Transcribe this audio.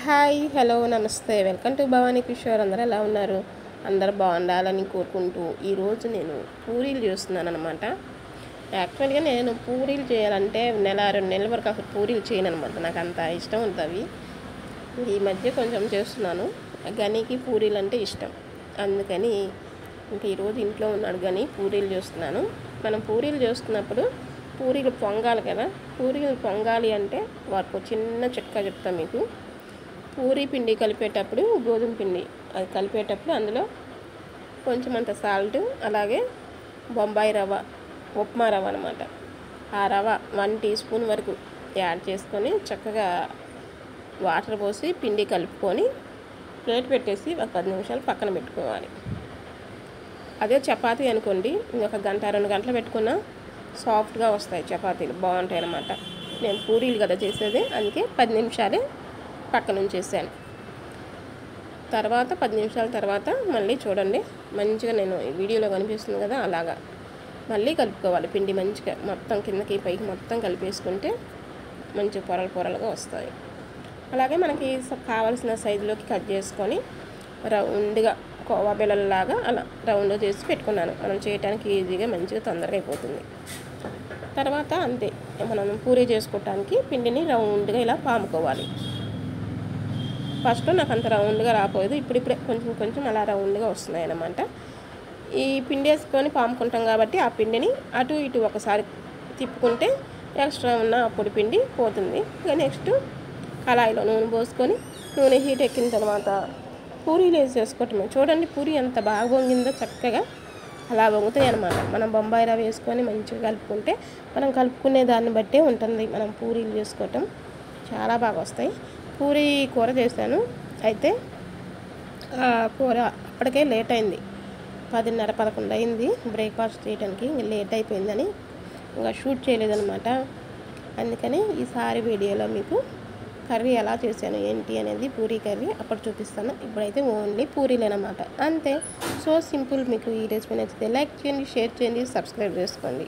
Hi hello నమస్తే welcome to Bhavani Kishore. అందరూ ఎలా ఉన్నారు? అందరూ బాగుండాలని కోరుకుంటూ ఈరోజు నేను పూరీలు చేస్తున్నాను అనమాట. యాక్చువల్గా నేను పూరీలు చేయాలంటే నెల 2 నెలల వరకు అసలు పూరీలు చేయను అనమాట. నాకు అంత ఇష్టం ఉంటుంది. ఈ మధ్య కొంచెం చేస్తున్నాను. గనికి పూరీలు అంటే ఇష్టం, అందుకని ఇంక ఈరోజు ఇంట్లో ఉన్నాడు గని పూరీలు చేస్తున్నాను. మనం పూరీలు చేస్తున్నప్పుడు పూరీలు పొంగాలి కదా. పూరీలు పొంగాలి అంటే వారికి చిన్న చిట్కా చెప్తాను మీకు. పూరీ పిండి కలిపేటప్పుడు గోధుమ పిండి అది కలిపేటప్పుడు అందులో కొంచెం అంత సాల్ట్, అలాగే బొంబాయి రవ్వ, ఉప్మా రవ్వ అనమాట, ఆ రవ్వ 1 టీ స్పూన్ వరకు యాడ్ చేసుకొని చక్కగా వాటర్ పోసి పిండి కలుపుకొని ప్లేట్ పెట్టేసి ఒక 10 నిమిషాలు పక్కన పెట్టుకోవాలి. అదే చపాతీ అనుకోండి, ఇంకొక గంట 2 గంటలు పెట్టుకున్నా సాఫ్ట్గా వస్తాయి చపాతీలు, బాగుంటాయి అన్నమాట. నేను పూరీలు కదా చేసేది, అందుకే 10 నిమిషాలే పక్కన ఉంచేసాను. తర్వాత 10 నిమిషాల తర్వాత మళ్ళీ చూడండి, మంచిగా నేను ఈ వీడియోలో కనిపిస్తుంది కదా అలాగా మళ్ళీ కలుపుకోవాలి. పిండి మంచిగా మొత్తం కిందకి పైకి మొత్తం కలిపేసుకుంటే మంచి పొరలు పొరలుగా వస్తాయి. అలాగే మనకి కావాల్సిన సైజులోకి కట్ చేసుకొని రౌండ్గా కోవా బిళ్ళలాగా అలా రౌండ్గా చేసి పెట్టుకున్నాను. మనం చేయడానికి ఈజీగా మంచిగా తొందరగా అయిపోతుంది. తర్వాత అంతే, మనం పూరీ చేసుకోవటానికి పిండిని రౌండ్గా ఇలా పాముకోవాలి. ఫస్ట్ నాకు అంత రౌండ్గా రాకపోయేది, ఇప్పుడిప్పుడే కొంచెం కొంచెం అలా రౌండ్గా వస్తున్నాయి అన్నమాట. ఈ పిండి వేసుకొని పాముకుంటాం కాబట్టి ఆ పిండిని అటు ఇటు ఒకసారి తిప్పుకుంటే ఎక్స్ట్రా ఉన్న పొడి పిండి పోతుంది. ఇక నెక్స్ట్ కళాయిలో నూనె పోసుకొని నూనె హీట్ ఎక్కిన తర్వాత పూరీలు వేసి చేసుకోవటమే. చూడండి పూరీ ఎంత బాగా పొంగిందో, చక్కగా అలా పొంగుతాయి అన్నమాట. మనం బొంబాయి రవ్వ వేసుకొని మంచిగా కలుపుకుంటే మనం కలుపుకునే దాన్ని బట్టే ఉంటుంది మనం పూరీలు చేసుకోవటం, చాలా బాగా వస్తాయి. పూరీ కూర చేశాను, అయితే ఆ కూర అప్పటికే లేట్ అయింది, 10:30 11 అయింది బ్రేక్ఫాస్ట్ చేయడానికి. ఇంకా లేట్ అయిపోయిందని ఇంకా షూట్ చేయలేదన్నమాట. అందుకని ఈసారి వీడియోలో మీకు కర్రీ ఎలా చేశాను ఏంటి అనేది, పూరీ కర్రీ అప్పుడు చూపిస్తాను. ఇప్పుడైతే ఓన్లీ పూరీలేనమాట, అంతే. So simple. మీకు ఈ రెసిపీ నచ్చితే లైక్ చేయండి, షేర్ చేయండి, సబ్స్క్రైబ్ చేసుకోండి.